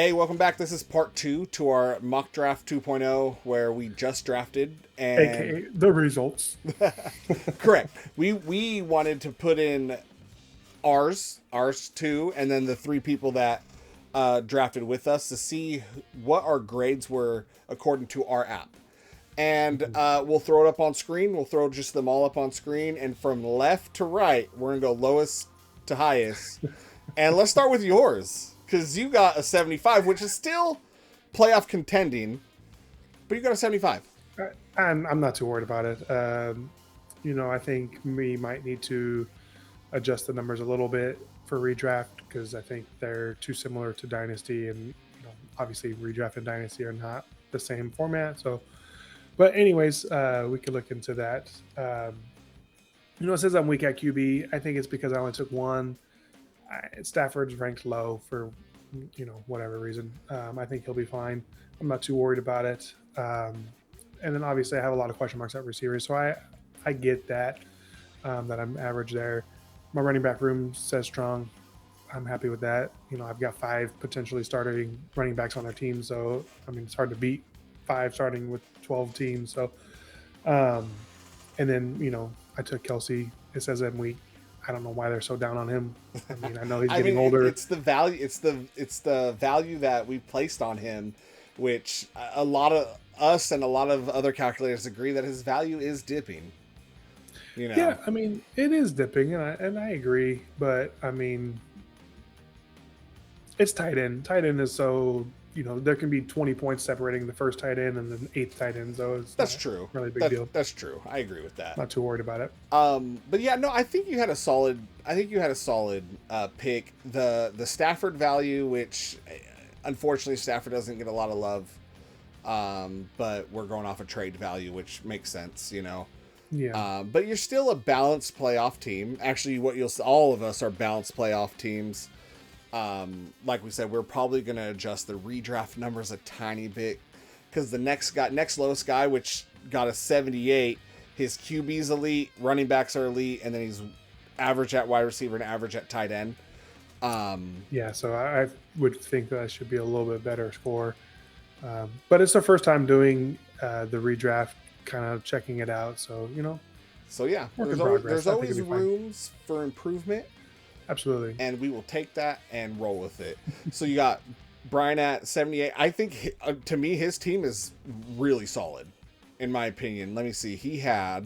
Hey, welcome back. This is part two to our mock draft 2.0 where we just drafted and aka the results. correct. We wanted to put in ours two, and then the three people that drafted with us to see what our grades were according to our app. And we'll throw it up on screen. We'll throw just them all up on screen, and from left to right, we're gonna go lowest to highest. And let's start with yours, because you got a 75, which is still playoff contending, but you got a 75. I'm not too worried about it. I think we might need to adjust the numbers a little bit for redraft because I think they're too similar to Dynasty, and obviously redraft and Dynasty are not the same format. So, but anyways, we could look into that. It says I'm weak at QB. I think it's because I only took one. Stafford's ranked low for whatever reason. I think he'll be fine. I'm not too worried about it. And then obviously I have a lot of question marks at receivers, so I get that that I'm average there. My running back room says strong. I'm happy with that. I've got 5 potentially starting running backs on their team, so it's hard to beat 5 starting with 12 teams. So, and then I took Kelsey. It says I'm weak. I don't know why they're so down on him. I know he's getting older. It's the value. It's the value that we placed on him, which a lot of us and a lot of other calculators agree that his value is dipping. Yeah, it is dipping, and I agree. But it's tight end. Tight end is so there can be 20 points separating the first tight end and the eighth tight end. So that's true. Really big deal. That's true. I agree with that. Not too worried about it. But yeah, no, I think you had a solid. Pick. The Stafford value, which unfortunately Stafford doesn't get a lot of love. But we're going off a trade value, which makes sense. Yeah. But you're still a balanced playoff team. Actually, all of us are balanced playoff teams. Like we said, we're probably going to adjust the redraft numbers a tiny bit because the next lowest guy, which got a 78, his QB's elite, running backs are elite, and then he's average at wide receiver and average at tight end. Yeah, so I would think that should be a little bit better score. But it's the first time doing the redraft, kind of checking it out. So, So yeah, there's always rooms for improvement. Absolutely. And we will take that and roll with it. So you got Brian at 78. I think, to me, his team is really solid, in my opinion. Let me see. I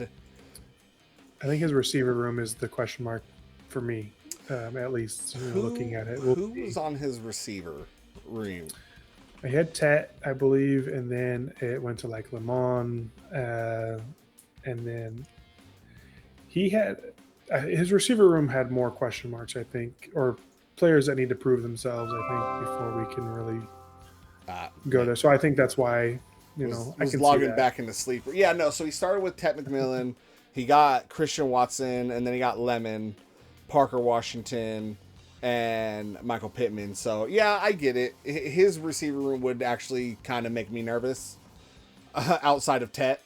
think his receiver room is the question mark for me, at least looking at it. Who was on his receiver room? I had Tet, I believe, and then it went to like Lemon, and then he had... his receiver room had more question marks, I think, or players that need to prove themselves, I think, before we can really go there. So I think that's why, I can logging back into sleeper. Yeah, no. So he started with Ted McMillan. He got Christian Watson, and then he got Lemon, Parker Washington, and Michael Pittman. So yeah, I get it. His receiver room would actually kind of make me nervous outside of Tet,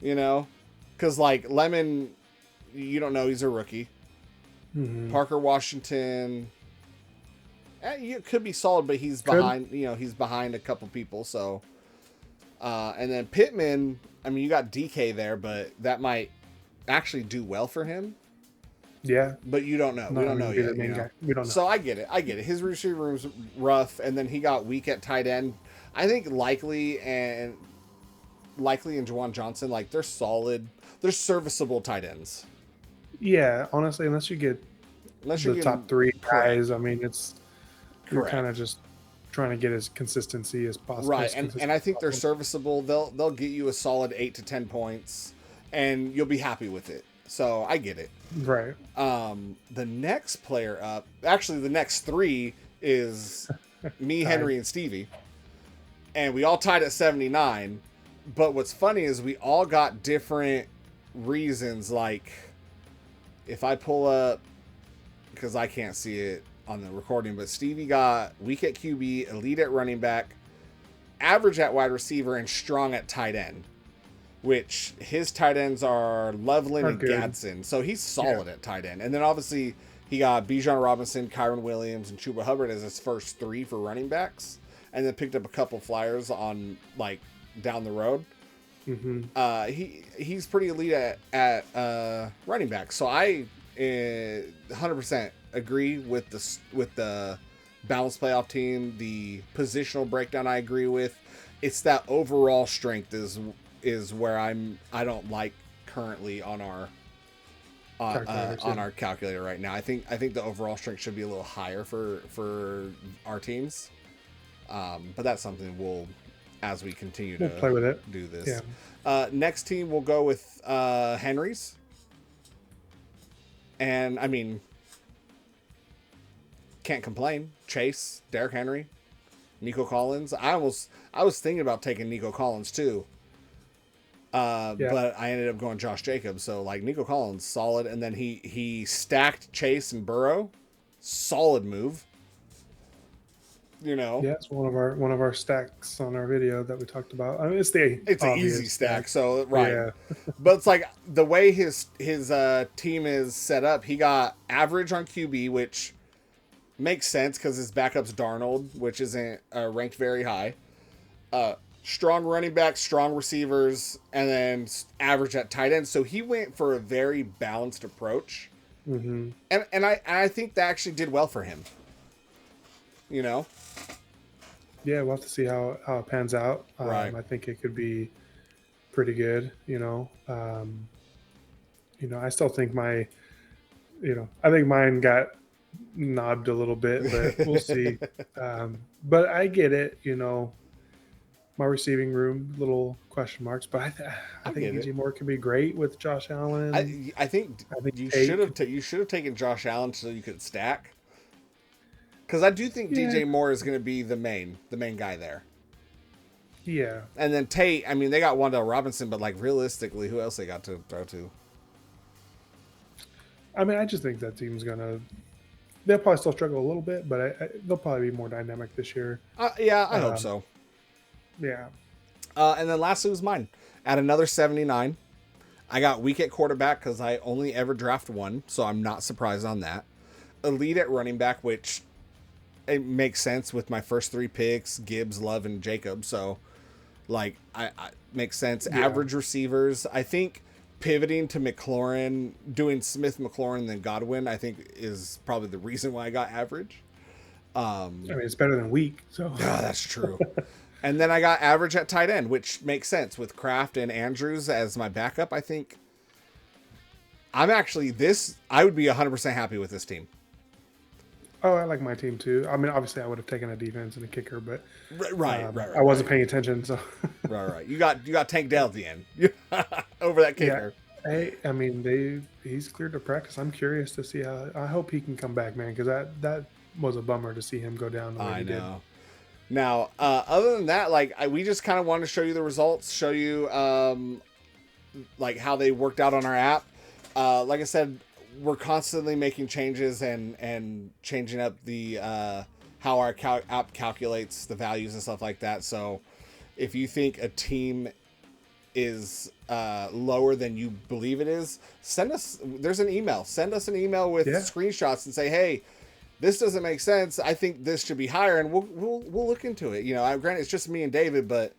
because like Lemon. You don't know, he's a rookie. Mm-hmm. Parker Washington, it could be solid, but he's behind. He's behind a couple people. So, and then Pittman. You got DK there, but that might actually do well for him. Yeah, but you don't know. We don't know yet. We don't know. So I get it. His receiver room's rough, and then he got weak at tight end. I think likely and Juwan Johnson, like they're solid. They're serviceable tight ends. Yeah, honestly, unless you get the top 3 guys, you're kind of just trying to get as consistency as possible. Right, and I think they're serviceable. They'll get you a solid 8 to 10 points, and you'll be happy with it. So I get it. Right. The next player up, actually, the next 3 is me, Henry, and Stevie, and we all tied at 79. But what's funny is we all got different reasons. Like, if I pull up, because I can't see it on the recording, but Stevie got weak at QB, elite at running back, average at wide receiver, and strong at tight end, which his tight ends are Loveland and Gadsden. So he's solid at tight end. And then obviously he got Bijan Robinson, Kyron Williams, and Chuba Hubbard as his first 3 for running backs. and then picked up a couple flyers on like down the road. He's pretty elite at running back. So I 100% agree with the balanced playoff team. The positional breakdown I agree with. It's that overall strength is where I don't like currently on our calculator right now. I think the overall strength should be a little higher for our teams. But that's something we'll, as we continue to play with it. Do this. Yeah. Next team we'll go with Henry's. And I mean, can't complain. Chase, Derrick Henry, Nico Collins. I was thinking about taking Nico Collins too. But I ended up going Josh Jacobs. So like Nico Collins, solid. And then he stacked Chase and Burrow. Solid move. You know. Yeah, it's one of our stacks on our video that we talked about. I mean, it's an easy stack. So right. Yeah. But it's like the way his team is set up, he got average on QB, which makes sense because his backup's Darnold, which isn't ranked very high. Strong running back, strong receivers, and then average at tight end. So he went for a very balanced approach. And I think that actually did well for him. You know? Yeah, we'll have to see how it pans out. Right. I think it could be pretty good, you know. I still think I think mine got knobbed a little bit, but we'll see. But I get it, you know. My receiving room, little question marks, but I think DJ Moore can be great with Josh Allen. I think you should have taken Josh Allen so you could stack. Because I do think DJ Moore is going to be the main guy there. Yeah. And then Tate, I mean, they got Wan'Dale Robinson, but like realistically, who else they got to throw to? I mean, I just think that team's they'll probably still struggle a little bit, but they'll probably be more dynamic this year. Yeah, I hope so. Yeah. And then lastly was mine. At another 79, I got weak at quarterback because I only ever draft one, so I'm not surprised on that. Elite at running back, which it makes sense with my first three picks, Gibbs, Love, and Jacob. So, like, I makes sense. Yeah. Average receivers. I think pivoting to McLaurin, doing Smith, McLaurin, then Godwin, I think is probably the reason why I got average. I mean, it's better than weak. So yeah, that's true. And then I got average at tight end, which makes sense with Kraft and Andrews as my backup. I think I would be 100% happy with this team. Oh, I like my team too. I mean, obviously I would have taken a defense and a kicker, but right. I wasn't paying attention. So right. You got Tank Dell at the end over that kicker. Yeah. Hey, I mean, he's cleared to practice. I'm curious to see how. I hope he can come back, man, because that was a bummer to see him go down the way he did. Now, other than that, like we just kind of wanted to show you the results, show you like how they worked out on our app. Like I said, we're constantly making changes and changing up the how our app calculates the values and stuff like that. So if you think a team is lower than you believe it is, send us an email with screenshots and say, hey, this doesn't make sense. I think this should be higher, and we'll look into it. You know, granted, it's just me and David, but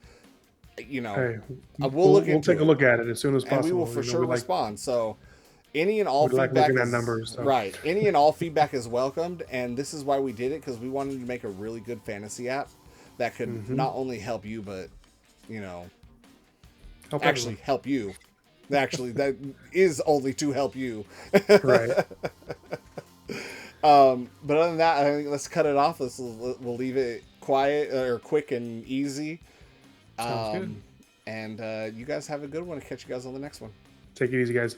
you know, we'll take a look at it as soon as possible. And we will for sure respond. So any and all feedback, looking at numbers, so. Right? Any and all feedback is welcomed, and this is why we did it, because we wanted to make a really good fantasy app that could not only help you, but you know, help you. Actually, that is only to help you. Right. But other than that, I think let's cut it off. We'll leave it quiet or quick and easy. Sounds good. And you guys have a good one. I'll catch you guys on the next one. Take it easy, guys.